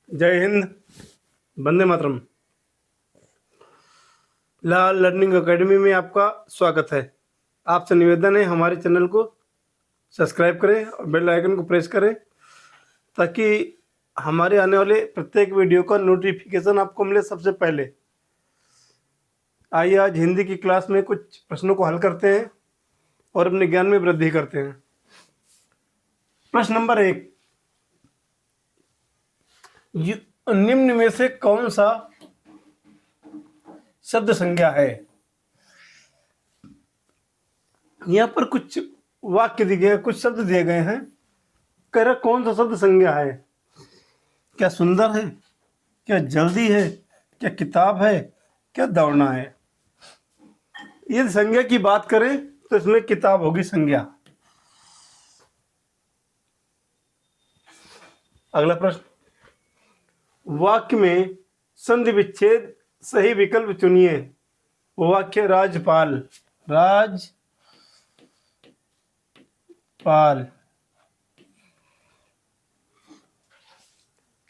जय हिंद, वंदे मातरम। लाल learning academy में आपका स्वागत है। आपसे निवेदन है हमारे चैनल को सब्सक्राइब करें और बेल आइकन को प्रेस करें ताकि हमारे आने वाले प्रत्येक वीडियो का नोटिफिकेशन आपको मिले सबसे पहले। आइए आज हिंदी की क्लास में कुछ प्रश्नों को हल करते हैं और अपने ज्ञान में वृद्धि करते हैं। प्रश्न नंबर 1, निम्न में से कौन सा शब्द संज्ञा है? यहाँ पर कुछ वाक्य दिए गए, कुछ शब्द दिए गए हैं। कह रहा कौन सा शब्द संज्ञा है? क्या सुंदर है, क्या जल्दी है, क्या किताब है, क्या दौड़ना है? यदि संज्ञा की बात करें तो इसमें किताब होगी संज्ञा। अगला प्रश्न, वाक्य में संधि विच्छेद सही विकल्प चुनिए। वाक्य राजपाल, राजपाल।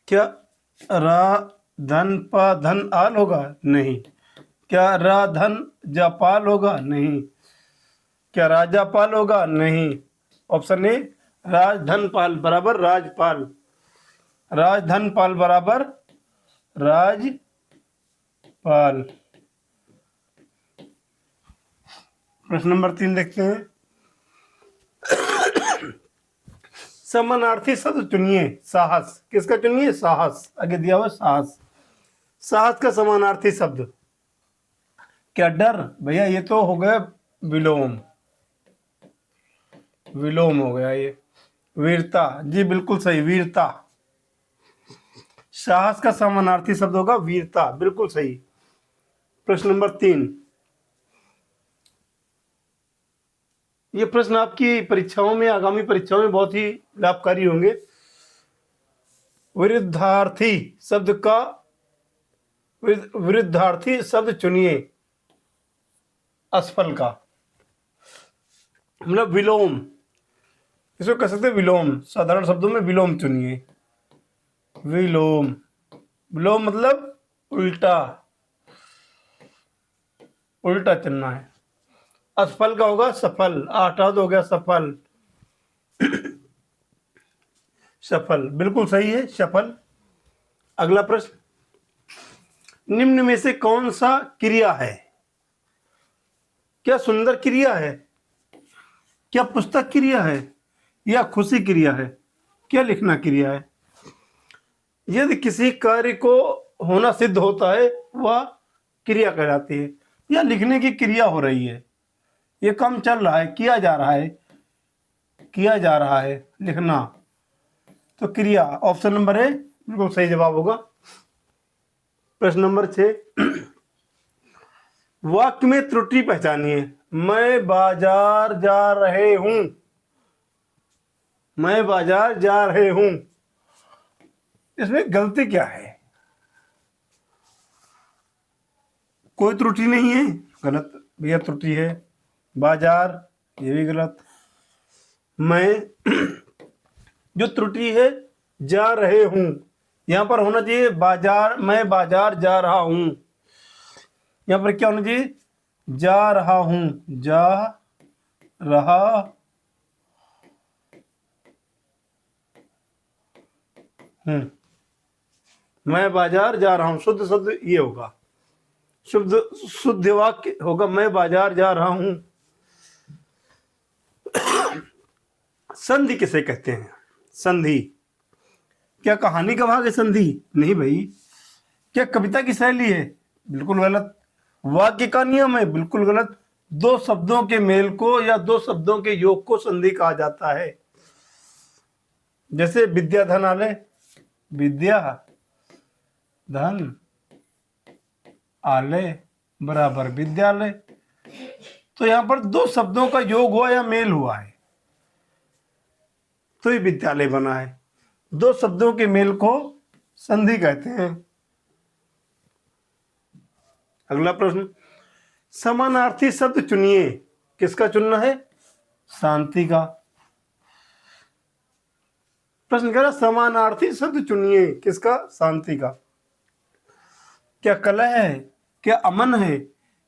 क्या रा धन पा धन आल होगा? नहीं। क्या रा धन जापाल होगा? नहीं। क्या राजापाल होगा? नहीं। ऑप्शन ए राजधनपाल बराबर राजपाल, राजधनपाल बराबर राजपाल। प्रश्न नंबर 3 देखते हैं। समानार्थी शब्द चुनिए। साहस, किसका चुनिए? साहस। आगे दिया हुआ साहस। साहस का समानार्थी शब्द। क्या डर? भैया ये तो हो गया विलोम, विलोम हो गया ये। वीरता, जी बिल्कुल सही, वीरता। साहस का समानार्थी शब्द होगा वीरता, बिल्कुल सही। प्रश्न नंबर 3, ये प्रश्न आपकी परीक्षाओं में, आगामी परीक्षाओं में बहुत ही लाभकारी होंगे। विरुद्धार्थी शब्द का, विरुद्धार्थी शब्द चुनिए। असफल का मतलब विलोम, इसको कह सकते हैं विलोम। साधारण शब्दों में विलोम चुनिए। विलोम, विलोम मतलब उल्टा, उल्टा चुनना है। असफल का होगा सफल, आठाद हो गया सफल, सफल, बिल्कुल सही है, सफल। अगला प्रश्न, निम्न में से कौन सा क्रिया है? क्या सुंदर क्रिया है, क्या पुस्तक क्रिया है, या खुशी क्रिया है, क्या लिखना क्रिया है? यदि किसी कार्य को होना सिद्ध होता है वह क्रिया कहलाती है। या लिखने की क्रिया हो रही है, ये काम चल रहा है, किया जा रहा है, किया जा रहा है लिखना, तो क्रिया। ऑप्शन नंबर ए बिल्कुल सही जवाब होगा। प्रश्न नंबर 6, वाक्य में त्रुटि पहचानिए। मैं बाजार जा रहे हूं, मैं बाजार जा रहे हूं, इसमें गलती क्या है? कोई त्रुटि नहीं है, गलत भैया त्रुटि है। बाजार, ये भी गलत। मैं जो त्रुटि है जा रहे हूं, यहां पर होना चाहिए बाजार, मैं बाजार जा रहा हूं। यहां पर क्या होना चाहिए? जा रहा हूं, जा रहा हूं, मैं बाजार जा रहा हूं, शुद्ध शब्द ये होगा, शुद्ध शुद्ध वाक्य होगा मैं बाजार जा रहा हूं। संधि किसे कहते हैं? संधि, क्या कहानी का भाग है संधि? नहीं भाई। क्या कविता की शैली है? बिल्कुल गलत। वाक्य का नियम है? बिल्कुल गलत। दो शब्दों के मेल को या दो शब्दों के योग को संधि कहा जाता है। जैसे विद्या धन आलय, विद्या धन आलय बराबर विद्यालय, तो यहां पर दो शब्दों का योग हुआ या मेल हुआ है तो ये विद्यालय बना है। दो शब्दों के मेल को संधि कहते हैं। अगला प्रश्न, समानार्थी शब्द चुनिए। किसका चुनना है? शांति का। प्रश्न कह रहा समानार्थी शब्द चुनिए। किसका? शांति का। क्या कलह है, क्या अमन है,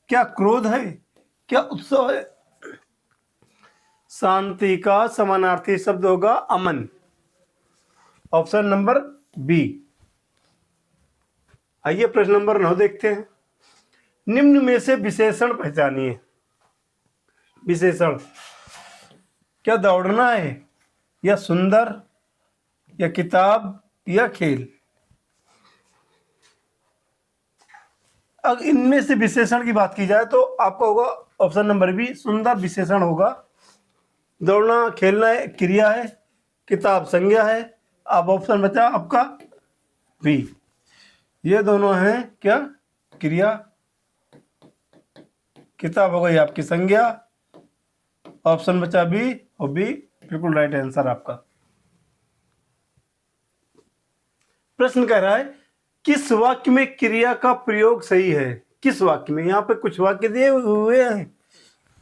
क्या क्रोध है, क्या उत्सव है? शांति का समानार्थी शब्द होगा अमन। Option number B. आइए प्रश्न नंबर 9 देखते हैं। निम्न में से विशेषण पहचानिए। विशेषण, क्या दौड़ना है, या सुंदर, या किताब, या खेल? अब इनमें से विशेषण की बात की जाए तो आपका होगा ऑप्शन नंबर बी, सुंदर विशेषण होगा। दौड़ना खेलना है क्रिया है, किताब संज्ञा है। अब ऑप्शन बचा आपका बी। ये दोनों हैं क्या? क्रिया। किताब हो गई आपकी संज्ञा। ऑप्शन बचा बी, और बी बिल्कुल राइट आंसर आपका। प्रश्न कह रहा है किस वाक्य में क्रिया का प्रयोग सही है? किस वाक्य में? यहाँ पे कुछ वाक्य दिए हुए हैं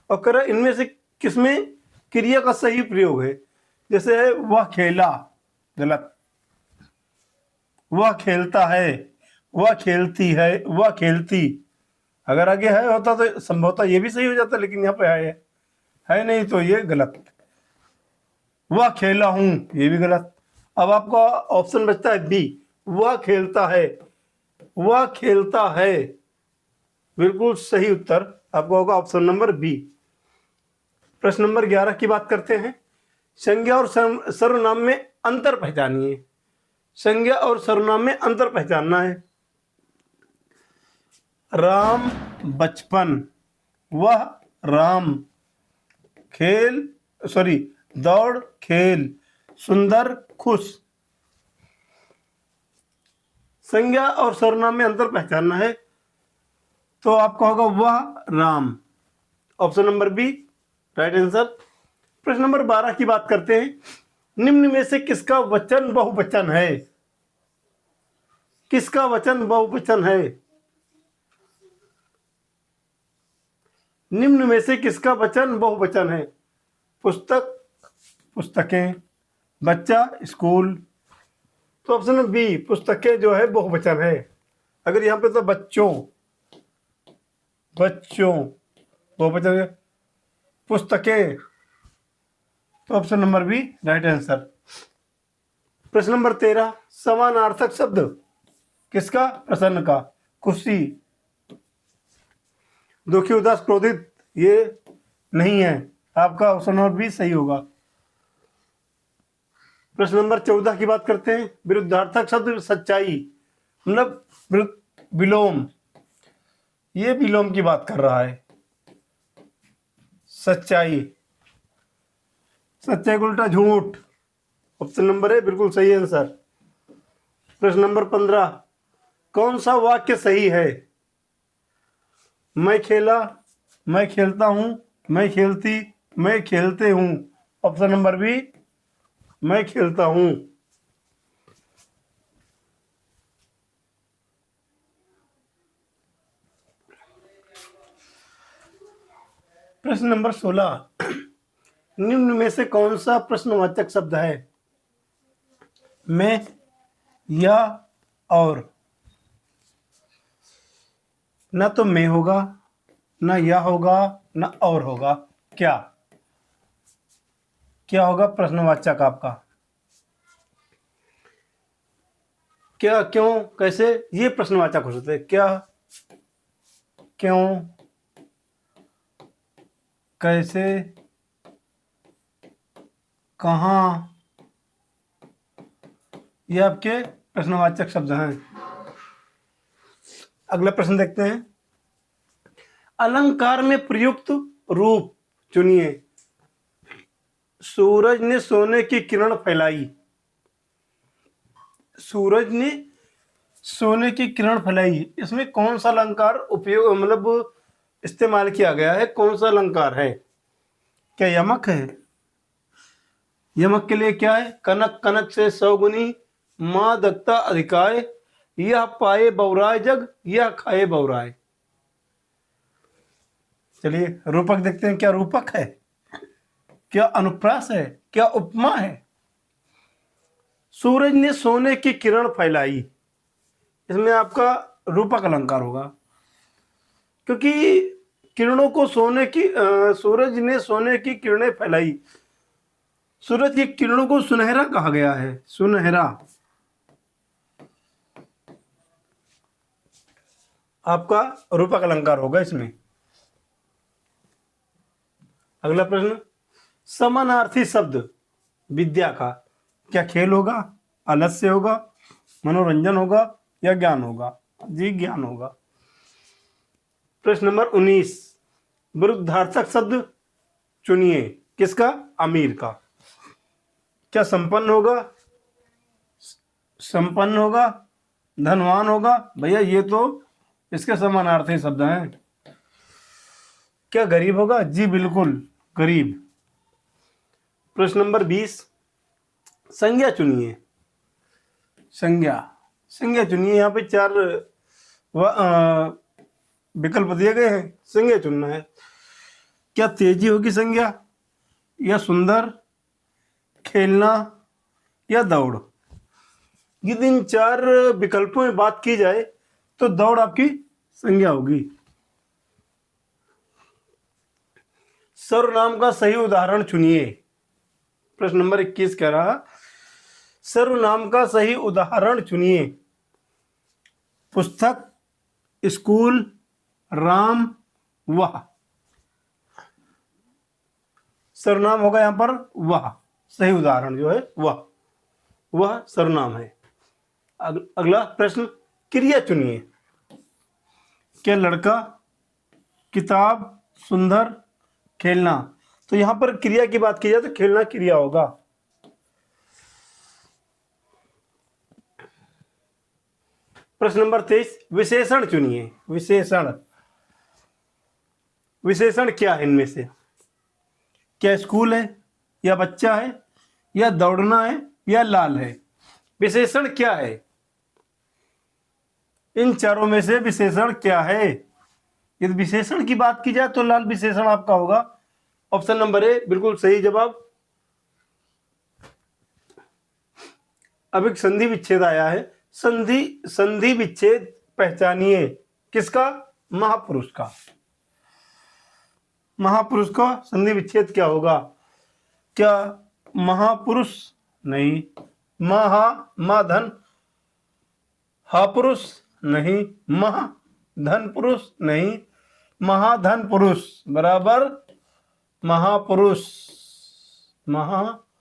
और कह रहा है इनमें से किसमें क्रिया का सही प्रयोग है। जैसे है वह खेला, गलत। वह खेलता है, वह खेलती है, वह खेलती। अगर आगे है होता तो संभवतः ये भी सही हो जाता, लेकिन यहाँ पे है नहीं तो ये गलत। वह खेला हूं, ये भी गलत। अब आपका ऑप्शन बचता है बी, वह खेलता है। वह खेलता है बिल्कुल सही उत्तर आपका होगा ऑप्शन नंबर बी। प्रश्न नंबर 11 की बात करते हैं। संज्ञा और सर्वनाम में अंतर पहचानिए। संज्ञा और सर्वनाम में अंतर पहचानना है। राम बचपन, वह राम। खेल सॉरी दौड़ खेल, सुंदर खुश। संज्ञा और सर्वनाम में अंतर पहचानना है तो आपका होगा वह Ram. Option number B right answer. प्रश्न नंबर 12 की बात करते हैं। निम्न में से किसका वचन बहुवचन है? किसका वचन बहुवचन है? निम्न में से किसका वचन बहुवचन है? पुस्तक, पुस्तकें, बच्चा, स्कूल। तो ऑप्शन नंबर बी, पुस्तकें जो है बहुवचन है। अगर यहां पे तो बच्चों, बच्चों बहुवचन है, पुस्तकें, तो option number B right answer. प्रश्न नंबर 13, समानार्थक शब्द किसका? प्रसन्न का। खुशी, दुखी, उदास, क्रोधित, ये नहीं है। आपका ऑप्शन नंबर बी सही होगा। प्रश्न नंबर 14 की बात करते हैं। विरुद्धार्थक शब्द सच्चाई, मतलब विलोम। ये विलोम की बात कर रहा है। सच्चाई, सच्चाई को उल्टा झूठ। ऑप्शन नंबर है बिल्कुल सही आंसर। प्रश्न नंबर 15, कौन सा वाक्य सही है? मैं खेला, मैं खेलता हूं, मैं खेलती, मैं खेलते हूं। ऑप्शन नंबर बी मैं खेलता हूं। प्रश्न नंबर 16, निम्न में से कौन सा प्रश्नवाचक शब्द है? मैं, या, और। ना तो मैं होगा, ना या होगा, ना और होगा। क्या क्या होगा प्रश्नवाचक आपका? क्या, क्यों, कैसे, ये प्रश्नवाचक हो सकते हैं। क्या, क्यों, कैसे, कहाँ, ये आपके प्रश्नवाचक शब्द हैं। अगला प्रश्न देखते हैं। अलंकार में प्रयुक्त रूप चुनिए। सूरज ने सोने की किरण फैलाई। सूरज ने सोने की किरण फैलाई, इसमें कौन सा अलंकार उपयोग मतलब इस्तेमाल किया गया है? कौन सा अलंकार है? क्या यमक है? यमक के लिए क्या है? कनक, कनक से 100 गुनी, माँ दत्ता अधिकाय, यह पाए बौराय जग, यह खाए बौराय। चलिए रूपक देखते हैं। क्या रूपक है? क्या अनुप्रास है? क्या उपमा है? सूरज ने सोने की किरण फैलाई, इसमें आपका रूपक अलंकार होगा, क्योंकि किरणों को सोने की सूरज ने सोने की किरणें फैलाई, सूरज की किरणों को सुनहरा कहा गया है, सुनहरा। आपका रूपक अलंकार होगा इसमें। अगला प्रश्न, समानार्थी शब्द विद्या का क्या खेल होगा, आलस्य होगा, मनोरंजन होगा या ज्ञान होगा? जी ज्ञान होगा। प्रश्न नंबर 19, विरुद्धार्थक शब्द चुनिए, किसका? अमीर का। क्या संपन्न होगा, संपन्न होगा, धनवान होगा? भैया ये तो इसके समानार्थी शब्द हैं। क्या गरीब होगा? जी बिल्कुल गरीब। प्रश्न नंबर 20, संज्ञा चुनिए, संज्ञा, संज्ञा चुनिए। यहाँ पे 4 विकल्प दिए गए हैं, संज्ञा चुनना है। क्या तेजी होगी संज्ञा, या सुंदर, खेलना या दौड़? यदि इन 4 विकल्पों में बात की जाए तो दौड़ आपकी संज्ञा होगी। सर्वनाम का सही उदाहरण चुनिए। प्रश्न नंबर 21 कह रहा, सर्वनाम का सही उदाहरण चुनिए। पुस्तक, स्कूल, राम, वह। सर्वनाम होगा यहां पर वह, सही उदाहरण जो है वह सर्वनाम है। अगला प्रश्न, क्रिया चुनिए। क्या लड़का, किताब, सुंदर, खेलना? तो यहां पर क्रिया की बात की जाए तो खेलना क्रिया होगा। प्रश्न नंबर 23, विशेषण चुनिए। विशेषण, विशेषण क्या है इनमें से? क्या स्कूल है, या बच्चा है, या दौड़ना है, या लाल है? विशेषण क्या है? इन चारों में से विशेषण क्या है? यदि विशेषण की बात की जाए तो लाल विशेषण आपका होगा। ऑप्शन नंबर ए बिल्कुल सही जवाब। अब एक संधि विच्छेद आया है, संधि विच्छेद पहचानिए, किसका? महापुरुष का। महापुरुष का संधि विच्छेद क्या होगा? क्या महापुरुष? नहीं। महाधन, हा पुरुष? नहीं। धन पुरुष? नहीं। महाधन पुरुष बराबर महापुरुष, महापुरुष।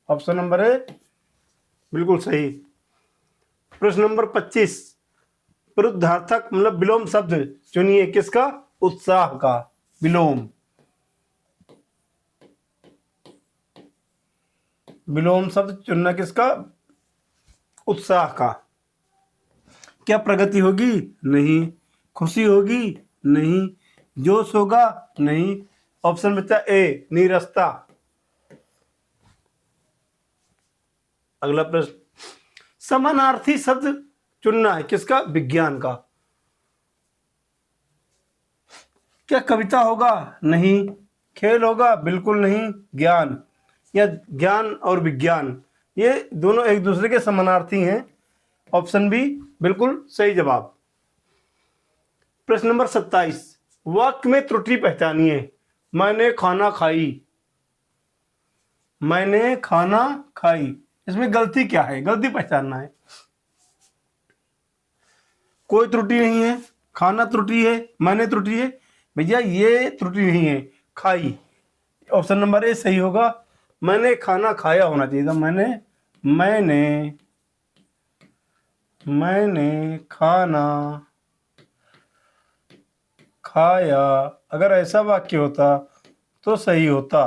ऑप्शन नंबर ए बिल्कुल सही। प्रश्न नंबर 25, विरुद्धार्थक मतलब विलोम शब्द चुनिए, किसका? उत्साह का। विलोम, विलोम शब्द चुनना किसका? उत्साह का। क्या प्रगति होगी? नहीं। खुशी होगी? नहीं। जोश होगा? नहीं। ऑप्शन बचा ए, नीरसता। अगला प्रश्न, समानार्थी शब्द चुनना है, किसका? विज्ञान का। क्या कविता होगा? नहीं। खेल होगा? बिल्कुल नहीं। ज्ञान, या ज्ञान और विज्ञान ये दोनों एक दूसरे के समानार्थी हैं। ऑप्शन बी बिल्कुल सही जवाब। प्रश्न नंबर 27, वाक्य में त्रुटि पहचानिए। मैंने खाना खाई, मैंने खाना खाई, इसमें गलती क्या है? गलती पहचानना है। कोई त्रुटि नहीं है, खाना त्रुटि है, मैंने त्रुटि है। भैया ये त्रुटि नहीं है, खाई। ऑप्शन नंबर ए सही होगा। मैंने खाना खाया होना चाहिए था। मैंने खाना खाया, अगर ऐसा वाक्य होता तो सही होता।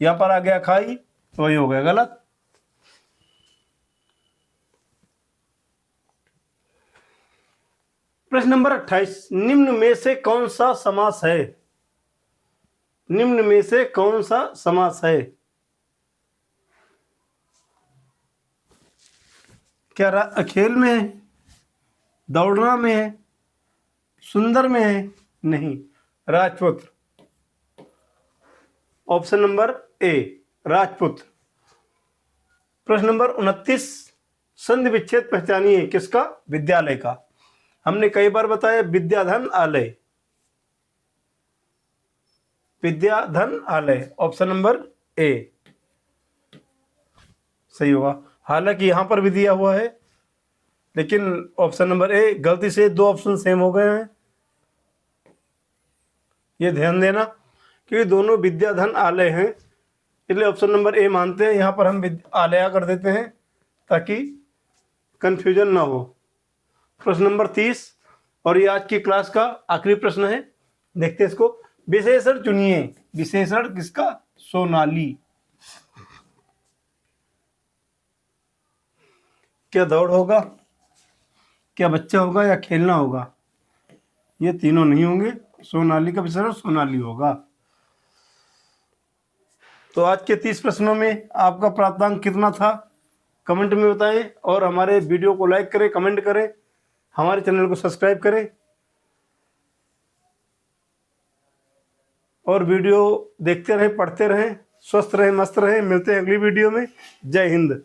यहां पर आ गया खाई, तो वही हो गया गलत। प्रश्न नंबर 28, निम्न में से कौन सा समास है? निम्न में से कौन सा समास है? क्या खेल में है, दौड़ना में है, सुंदर में है? नहीं। राजपुत्र, ऑप्शन नंबर ए राजपूत। प्रश्न नंबर 29, संधि विच्छेद पहचानिए किसका? विद्यालय का। हमने कई बार बताया विद्याधन आलय, विद्याधन आलय, ऑप्शन नंबर ए सही होगा। हालांकि यहां पर भी दिया हुआ है, लेकिन ऑप्शन नंबर ए, गलती से 2 ऑप्शन सेम हो गए हैं, ये ध्यान देना, क्योंकि दोनों विद्याधन आलय हैं, इसलिए ऑप्शन नंबर ए मानते हैं। यहाँ पर हम आलया कर देते हैं ताकि कंफ्यूजन ना हो। प्रश्न नंबर 30, और ये आज की क्लास का आखिरी प्रश्न है, देखते हैं इसको। विशेषण चुनिए। विशेषण किसका? सोनाली। क्या दौड़ होगा, क्या बच्चा होगा, या खेलना होगा? ये तीनों नहीं होंगे, सोनाली का विशेषण सोनाली होगा। तो आज के 30 प्रश्नों में आपका प्राप्तांक कितना था, कमेंट में बताएं, और हमारे वीडियो को लाइक करें, कमेंट करें, हमारे चैनल को सब्सक्राइब करें, और वीडियो देखते रहें, पढ़ते रहें, स्वस्थ रहें, मस्त रहें। मिलते हैं अगली वीडियो में। जय हिंद।